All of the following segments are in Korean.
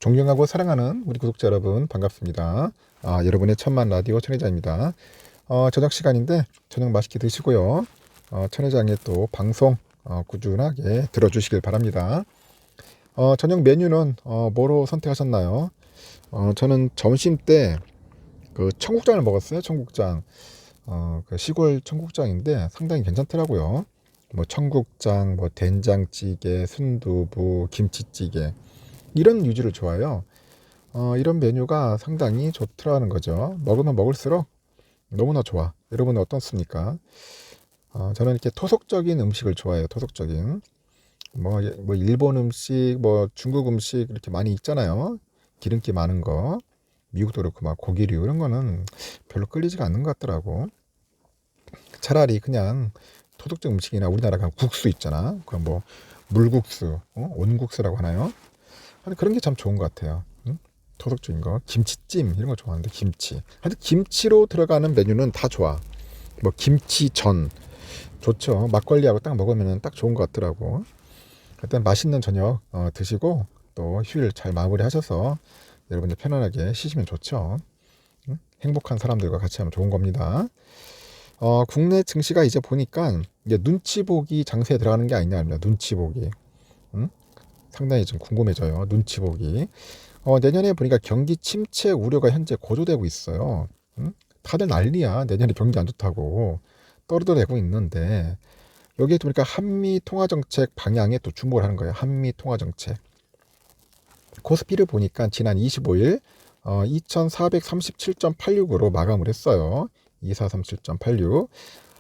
존경하고 사랑하는 우리 구독자 여러분 반갑습니다. 여러분의 천만 라디오 천혜자입니다. 저녁 시간인데 저녁 맛있게 드시고요. 천혜장의 또 방송 꾸준하게 들어주시길 바랍니다. 저녁 메뉴는 뭐로 선택하셨나요? 저는 점심 때 그 청국장을 먹었어요. 청국장. 그 시골 청국장인데 상당히 괜찮더라고요. 뭐 청국장, 뭐 된장찌개, 순두부, 김치찌개 이런 유지를 좋아해요. 이런 메뉴가 상당히 좋더라는 거죠. 먹으면 먹을수록 너무나 좋아. 여러분은 어떻습니까? 저는 이렇게 토속적인 음식을 좋아해요. 토속적인. 뭐 일본 음식, 뭐 중국 음식 이렇게 많이 있잖아요. 기름기 많은 거. 미국도 그렇고 막 고기류 이런 거는 별로 끌리지가 않는 것 같더라고. 차라리 그냥 토속적 음식이나 우리나라 그냥 국수 있잖아. 그럼 뭐 물국수, 온국수라고 하나요? 아니, 그런 게 참 좋은 것 같아요. 응? 토속적인 거, 김치찜 이런 거 좋아하는데 김치. 하여튼 김치로 들어가는 메뉴는 다 좋아. 뭐 김치전 좋죠. 막걸리하고 딱 먹으면 딱 좋은 것 같더라고. 일단 맛있는 저녁 드시고 또 휴일 잘 마무리하셔서 여러분들 편안하게 쉬시면 좋죠. 응? 행복한 사람들과 같이 하면 좋은 겁니다. 국내 증시가 이제 보니까 이제 눈치 보기 장세에 들어가는 게 아니냐 합니다. 눈치 보기. 응? 상당히 좀 궁금해져요. 눈치 보기. 내년에 보니까 경기 침체 우려가 현재 고조되고 있어요. 응? 다들 난리야. 내년에 경기 안 좋다고 떨어져대고 있는데 여기에 보니까 한미 통화 정책 방향에 또 주목을 하는 거예요. 한미 통화 정책. 코스피를 보니까 지난 25일 2437.86으로 마감을 했어요. 2437.86.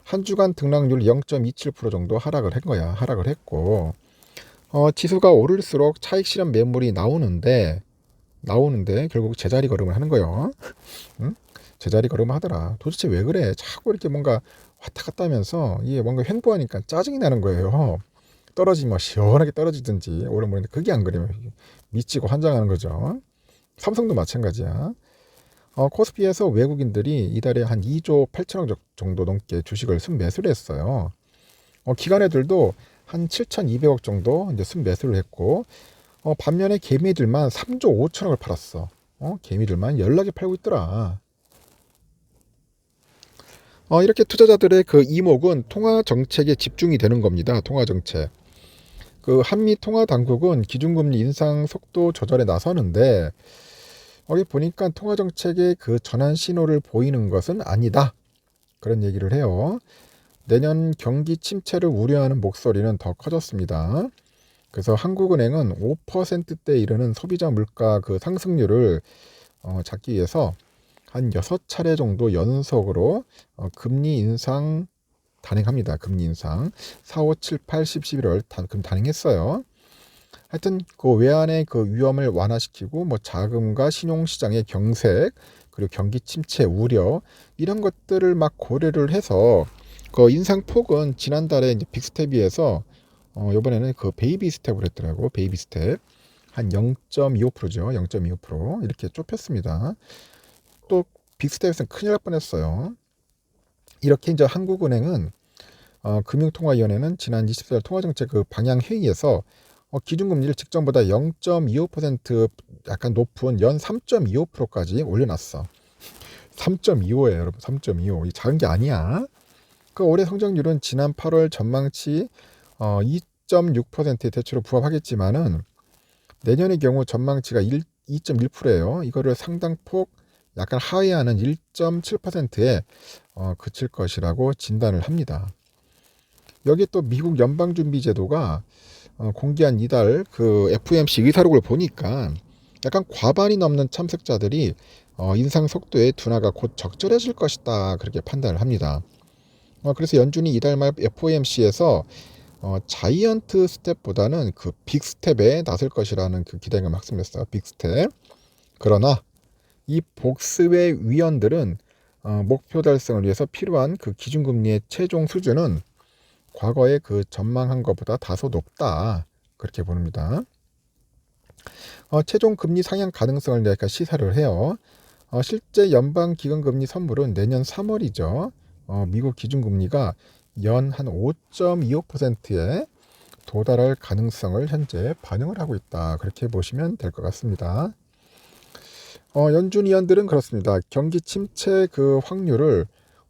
한 주간 등락률 0.27% 정도 하락을 한 거야. 하락을 했고 지수가 오를수록 차익 실현 매물이 나오는데 결국 제자리 걸음을 하는 거예요. 응? 제자리 걸음을 하더라. 도대체 왜 그래? 자꾸 이렇게 뭔가 왔다 갔다 하면서 이게 뭔가 횡보하니까 짜증이 나는 거예요. 떨어지면 시원하게 떨어지든지 오르면 그게 안 그러면 미치고 환장하는 거죠. 삼성도 마찬가지야. 코스피에서 외국인들이 이달에 한 2조 8천억 정도 넘게 주식을 순매수를 했어요. 기관애들도 한 7,200억 정도 이제 순매수를 했고 반면에 개미들만 3조 5천억을 팔았어. 개미들만 연락이 팔고 있더라. 이렇게 투자자들의 그 이목은 통화 정책에 집중이 되는 겁니다. 통화 정책. 그 한미 통화 당국은 기준금리 인상 속도 조절에 나서는데 여기 보니까 통화 정책의 그 전환 신호를 보이는 것은 아니다. 그런 얘기를 해요. 내년 경기 침체를 우려하는 목소리는 더 커졌습니다. 그래서 한국은행은 5%대 이르는 소비자 물가 그 상승률을 잡기 위해서 한 6차례 정도 연속으로 금리 인상 단행합니다. 금리 인상 4, 5, 7, 8, 10, 11월 단행했어요. 하여튼 그 외환의 그 위험을 완화시키고 뭐 자금과 신용시장의 경색 그리고 경기 침체 우려 이런 것들을 막 고려를 해서 그 인상 폭은 지난달에 이제 빅스텝에서 이번에는 그 베이비 스텝을 했더라고. 베이비 스텝 한 0.25%죠. 0.25% 이렇게 좁혔습니다. 또 빅스텝에서는 큰일 날 뻔했어요. 이렇게 이제 한국은행은 금융통화위원회는 지난 24일 통화정책 그 방향 회의에서 기준금리를 직전보다 0.25% 약간 높은 연 3.25%까지 올려놨어. 3.25예요, 여러분. 3.25. 이 작은 게 아니야. 그 올해 성장률은 지난 8월 전망치 2.6%의 대체로 부합하겠지만은 내년의 경우 전망치가 2.1%예요. 이거를 상당폭 약간 하회하는 1.7%에 그칠 것이라고 진단을 합니다. 여기 또 미국 연방준비제도가 공개한 이달 그 FOMC 의사록을 보니까 약간 과반이 넘는 참석자들이 인상 속도의 둔화가 곧 적절해질 것이다 그렇게 판단을 합니다. 그래서 연준이 이달 말 FOMC에서 자이언트 스텝보다는 그 빅 스텝에 나설 것이라는 그 기대감을 확산했어요. 빅 스텝. 그러나 이 복수의 위원들은 목표 달성을 위해서 필요한 그 기준금리의 최종 수준은 과거에 그 전망한 것보다 다소 높다 그렇게 보입니다. 최종 금리 상향 가능성을 약간 시사를 해요. 실제 연방기금금리 선물은 내년 3월이죠. 미국 기준금리가 연 한 5.25%에 도달할 가능성을 현재 반영을 하고 있다. 그렇게 보시면 될 것 같습니다. 연준위원들은 그렇습니다. 경기 침체 그 확률을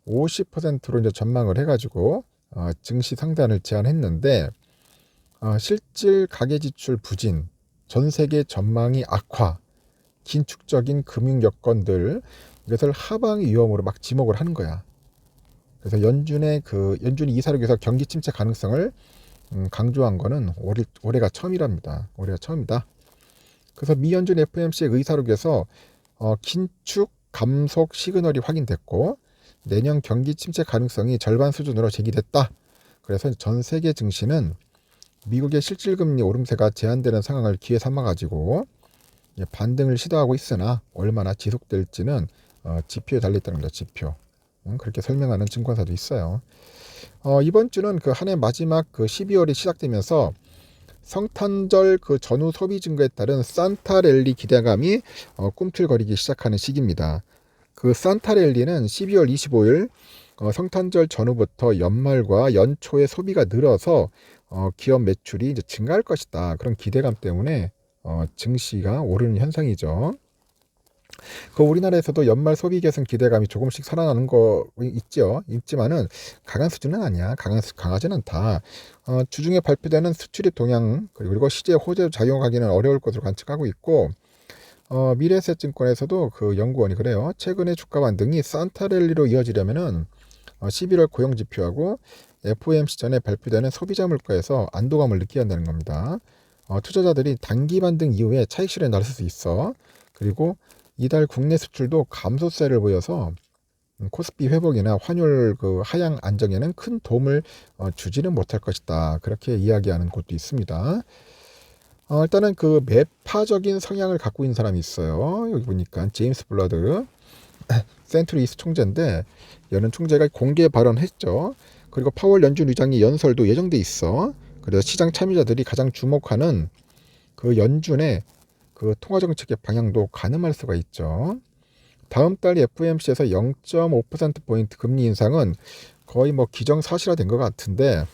50%로 이제 전망을 해가지고 증시 상단을 제안했는데 실질 가계지출 부진, 전 세계 전망이 악화, 긴축적인 금융 여건들 이것을 하방 위험으로 막 지목을 하는 거야. 그래서 연준이 이사록에서 경기 침체 가능성을 강조한 거는 올해가 처음이랍니다. 올해가 처음이다. 그래서 미연준 FOMC의 의사록에서 긴축 감속 시그널이 확인됐고 내년 경기 침체 가능성이 절반 수준으로 제기됐다. 그래서 전 세계 증시는 미국의 실질금리 오름세가 제한되는 상황을 기회 삼아가지고 반등을 시도하고 있으나 얼마나 지속될지는 지표에 달려있다는 겁니다. 지표. 그렇게 설명하는 증권사도 있어요. 이번 주는 그 한 해 마지막 그 12월이 시작되면서 성탄절 그 전후 소비 증가에 따른 산타랠리 기대감이 꿈틀거리기 시작하는 시기입니다. 그 산타랠리는 12월 25일 성탄절 전후부터 연말과 연초에 소비가 늘어서 기업 매출이 이제 증가할 것이다. 그런 기대감 때문에 증시가 오르는 현상이죠. 그 우리나라에서도 연말 소비 개선 기대감이 조금씩 살아나는 거 있지만은 강한 수준은 아니야. 강하진 않다. 주중에 발표되는 수출입 동향 그리고 시제 호재 작용하기는 어려울 것으로 관측하고 있고 미래에셋증권에서도 그 연구원이 그래요. 최근의 주가 반등이 산타랠리로 이어지려면은 11월 고용 지표하고 FOMC 전에 발표되는 소비자 물가에서 안도감을 느껴야 한다는 겁니다. 투자자들이 단기 반등 이후에 차익 실현에 나설 수 있어. 그리고 이달 국내 수출도 감소세를 보여서 코스피 회복이나 환율 그 하향 안정에는 큰 도움을 주지는 못할 것이다. 그렇게 이야기하는 곳도 있습니다. 일단은 그 매파적인 성향을 갖고 있는 사람이 있어요. 여기 보니까 제임스 블러드 센트루이스 총재인데 여는 총재가 공개 발언했죠. 그리고 파월 연준 의장이 연설도 예정돼 있어. 그래서 시장 참여자들이 가장 주목하는 그 연준의 그 통화 정책의 방향도 가늠할 수가 있죠. 다음 달 FOMC에서 0.5%포인트 금리 인상은 거의 뭐 기정사실화된 것 같은데,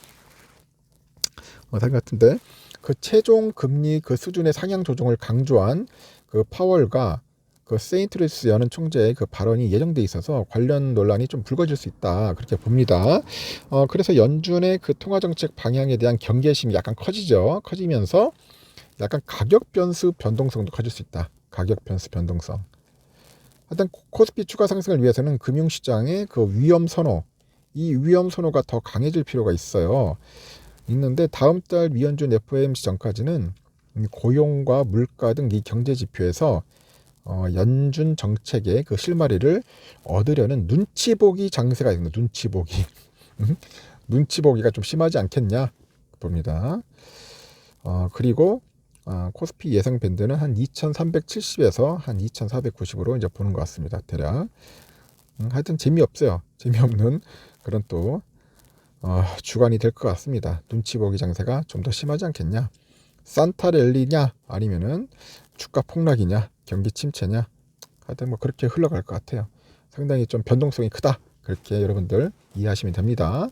그 최종 금리 그 수준의 상향 조정을 강조한 그 파월과 그 세인트루이스 여는 총재의 그 발언이 예정돼 있어서 관련 논란이 좀 불거질 수 있다. 그렇게 봅니다. 그래서 연준의 그 통화 정책 방향에 대한 경계심이 약간 커지면서 약간 가격 변수 변동성도 커질 수 있다. 가격 변수 변동성. 하여튼 코스피 추가 상승을 위해서는 금융시장의 그 위험 선호, 이 위험 선호가 더 강해질 필요가 있는데 다음 달 미연준 FOMC 전까지는 고용과 물가 등 이 경제 지표에서 연준 정책의 그 실마리를 얻으려는 눈치 보기 장세가 있습니다. 눈치 보기. 눈치 보기가 좀 심하지 않겠냐 봅니다. 그리고 코스피 예상 밴드는 한 2370에서 한 2490으로 이제 보는 것 같습니다. 대략. 하여튼 재미없어요. 재미없는 그런 또 주간이 될 것 같습니다. 눈치 보기 장세가 좀 더 심하지 않겠냐. 산타랠리냐 아니면은 주가 폭락이냐 경기 침체냐 하여튼 뭐 그렇게 흘러갈 것 같아요. 상당히 좀 변동성이 크다. 그렇게 여러분들 이해하시면 됩니다.